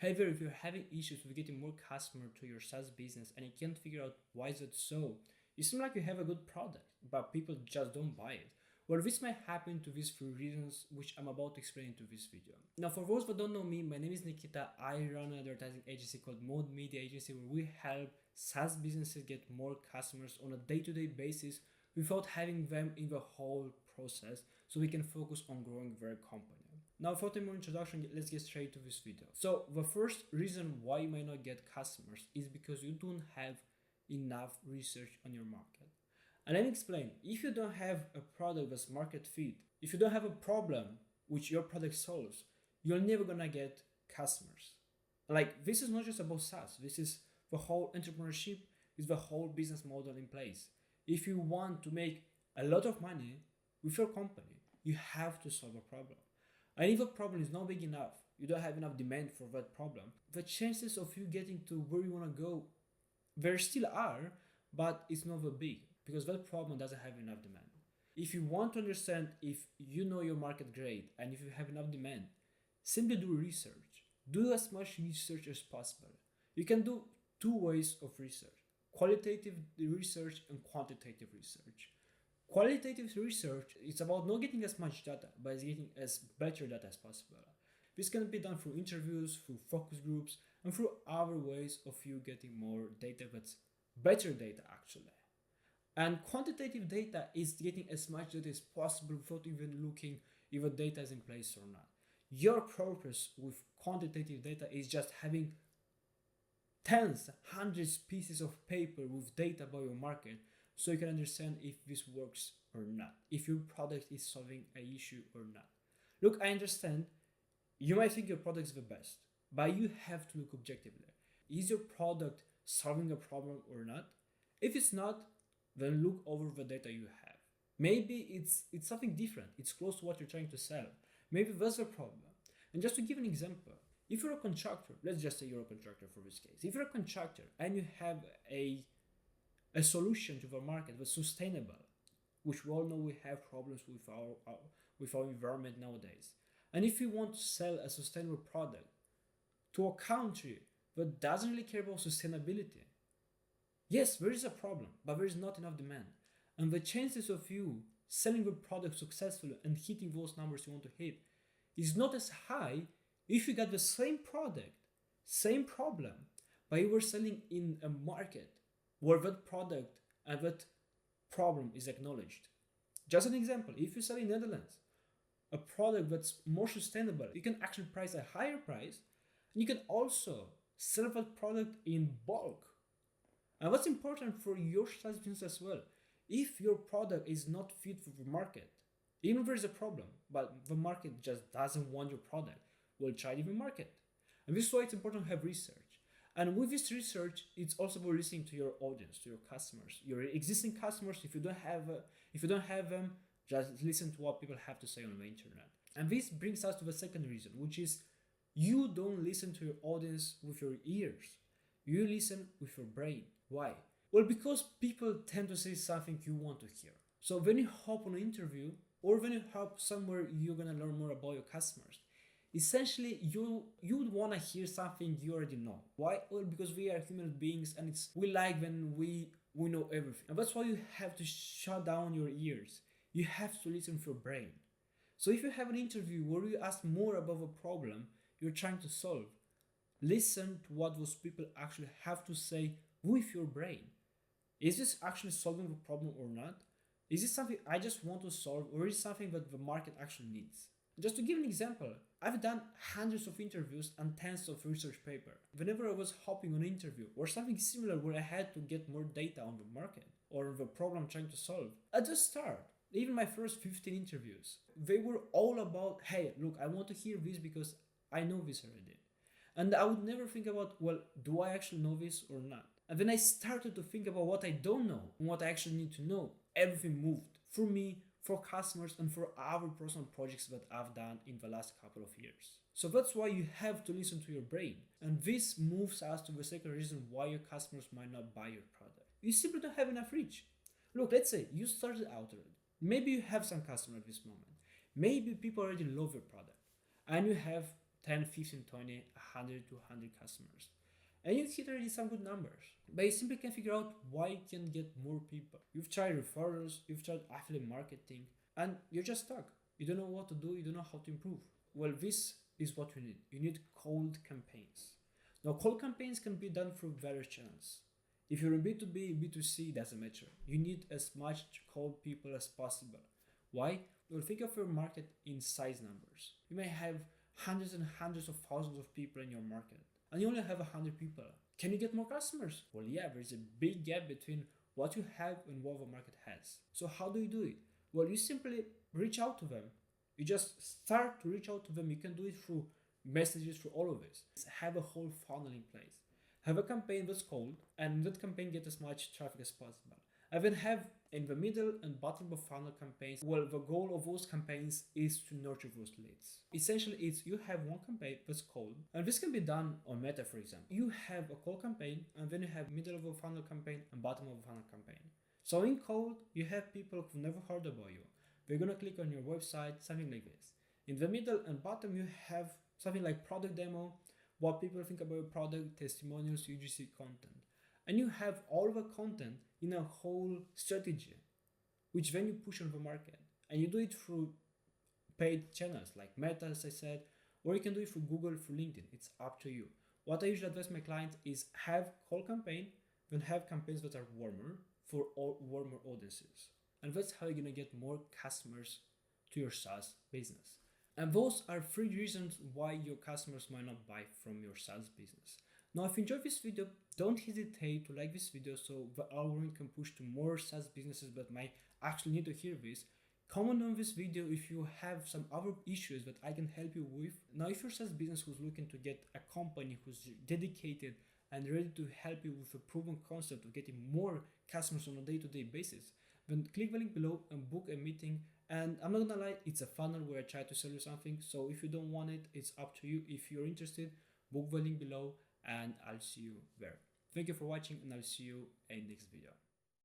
However, if you're having issues with getting more customers to your SaaS business and you can't figure out why is it so, you seem like you have a good product, but people just don't buy it. Well, this might happen to these three reasons, which I'm about to explain into this video. Now, for those that don't know me, my name is Nichita. I run an advertising agency called Mode Media Agency, where we help SaaS businesses get more customers on a day-to-day basis without having them in the whole process, so we can focus on growing their company. Now, without any more introduction, let's get straight to this video. So, the first reason why you might not get customers is because you don't have enough research on your market. And let me explain. If you don't have a product that's market fit, if you don't have a problem which your product solves, you're never gonna get customers. Like, this is not just about SaaS. This is the whole entrepreneurship, is the whole business model in place. If you want to make a lot of money with your company, you have to solve a problem. And if a problem is not big enough, you don't have enough demand for that problem, the chances of you getting to where you want to go, there still are, but it's not that big because that problem doesn't have enough demand. If you want to understand if you know your market great and if you have enough demand, simply do research. Do as much research as possible. You can do two ways of research: qualitative research and quantitative research. Qualitative research is about not getting as much data, but getting as better data as possible. This can be done through interviews, through focus groups, and through other ways of you getting more data that's better data actually. And quantitative data is getting as much data as possible without even looking if the data is in place or not. Your purpose with quantitative data is just having tens, hundreds pieces of paper with data about your market, so you can understand if this works or not, if your product is solving an issue or not. Look, I understand you might think your product is the best, but you have to look objectively. Is your product solving a problem or not? If it's not, then look over the data you have. Maybe it's something different. It's close to what you're trying to sell. Maybe that's the problem. And just to give an example, if you're a contractor, let's just say you're a contractor for this case. If you're a contractor and you have a solution to the market that's sustainable, which we all know we have problems with our environment nowadays. And if you want to sell a sustainable product to a country that doesn't really care about sustainability, yes, there is a problem, but there is not enough demand. And the chances of you selling the product successfully and hitting those numbers you want to hit is not as high if you got the same product, same problem, but you were selling in a market where that product and that problem is acknowledged. Just an example, if you sell in Netherlands a product that's more sustainable, you can actually price a higher price, and you can also sell that product in bulk. And what's important for your SaaS business as well, if your product is not fit for the market, even if there's a problem, but the market just doesn't want your product, well, try a different market. And this is why it's important to have research. And with this research, it's also about listening to your audience, to your customers, your existing customers. If you don't have them, just listen to what people have to say on the internet. And this brings us to the second reason, which is you don't listen to your audience with your ears. You listen with your brain. Why? Well, because people tend to say something you want to hear. So when you hop on an interview or when you hop somewhere you're gonna learn more about your customers, essentially you would want to hear something you already know. Why? Well, because we are human beings and we like when we know everything. And that's why you have to shut down your ears. You have to listen with your brain. So if you have an interview where you ask more about a problem you're trying to solve, listen to what those people actually have to say with your brain. Is this actually solving the problem or not? Is this something I just want to solve, or is it something that the market actually needs? Just to give an example, I've done hundreds of interviews and tens of research papers. Whenever I was hopping on an interview or something similar where I had to get more data on the market or the problem I'm trying to solve, at the start, even my first 15 interviews, they were all about, hey, look, I want to hear this because I know this already. And I would never think about, well, do I actually know this or not? And then I started to think about what I don't know and what I actually need to know. Everything moved for me, for customers, and for our personal projects that I've done in the last couple of years. So that's why you have to listen to your brain. And this moves us to the second reason why your customers might not buy your product. You simply don't have enough reach. Look, let's say you started out already. Maybe you have some customers at this moment. Maybe people already love your product. And you have 10, 15, 20, 100, 200 customers. And you hit already some good numbers. But you simply can't figure out why you can get more people. You've tried referrals, you've tried affiliate marketing, and you're just stuck. You don't know what to do, you don't know how to improve. Well, this is what you need. You need cold campaigns. Now, cold campaigns can be done through various channels. If you're in B2B, B2C, it doesn't matter. You need as much cold people as possible. Why? Well, think of your market in size numbers. You may have hundreds and hundreds of thousands of people in your market, and you only have 100 people. Can you get more customers? Well, yeah, there's a big gap between what you have and what the market has. So how do you do it? Well, you simply reach out to them. You just start to reach out to them. You can do it through messages, through all of this. Have a whole funnel in place. Have a campaign that's cold, and that campaign get as much traffic as possible. And then have in the middle and bottom of funnel campaigns. Well, the goal of those campaigns is to nurture those leads. Essentially, it's you have one campaign that's cold, and this can be done on Meta, for example. You have a cold campaign, and then you have middle of a funnel campaign and bottom of a funnel campaign. So in cold, you have people who never heard about you. They're gonna click on your website, something like this. In the middle and bottom, you have something like product demo, what people think about your product, testimonials, UGC content. And you have all the content in a whole strategy, which then you push on the market. And you do it through paid channels like Meta, as I said, or you can do it through Google, through LinkedIn. It's up to you. What I usually advise my clients is have cold campaign, then have campaigns that are warmer for all warmer audiences. And that's how you're gonna get more customers to your SaaS business. And those are 3 reasons why your customers might not buy from your SaaS business. Now, if you enjoyed this video, don't hesitate to like this video so the algorithm can push to more SaaS businesses that might actually need to hear this. Comment on this video if you have some other issues that I can help you with. Now, if you're a SaaS business who's looking to get a company who's dedicated and ready to help you with a proven concept of getting more customers on a day-to-day basis, then click the link below and book a meeting. And I'm not gonna lie, it's a funnel where I try to sell you something. So if you don't want it, it's up to you. If you're interested, book the link below and I'll see you there. Thank you for watching, and I'll see you in the next video.